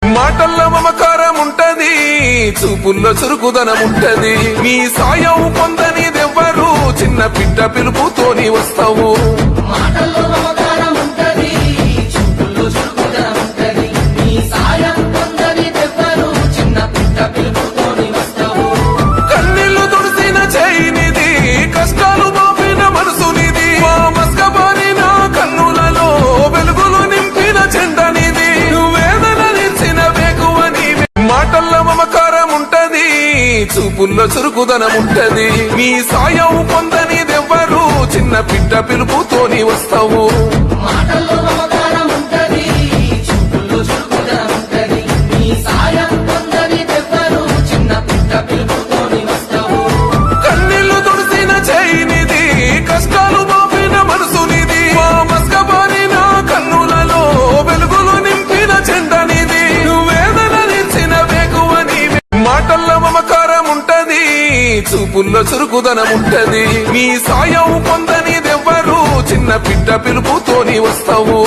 మాటల్లో మమకారం ఉంటది, చూపుల్లో చురుకుదనం ఉంటది. నీ సాయం పొందనిదెవ్వరు, చిన్న బిడ్డ పిలుపుతోని వస్తావు. కన్నీళ్లు తుడిసిన చేయినిది, కష్టాలు బాపిన మనసునిది, మా మస్కబారిన కన్నులలో వెలుగులు నింపిన చెండనిది. వేదన నిలిచిన వేగువని. మాటల్లో మమకారం ఉంటది, చూపుల్లో చురుకుదనం ఉంటది. నీ సాయం పొందనిదెవ్వరు, చిన్న బిడ్డ పిలుపుతోని వస్తావు. కన్నీళ్లు తుడిసిన చేయినిది, కష్టాలు బాపిన మనసునిది, మా మస్కబారిన కన్నులలో వెలుగులు నింపిన చెండనిది. వేదన నిలిచిన వేగువని. మాటల్లో మమకారం ఉంటది, చూపుల్లో చురుకుదనం ఉంటది. నీ సాయం పొందనిదెవ్వరు, చిన్న బిడ్డ పిలుపుతోని వస్తావు.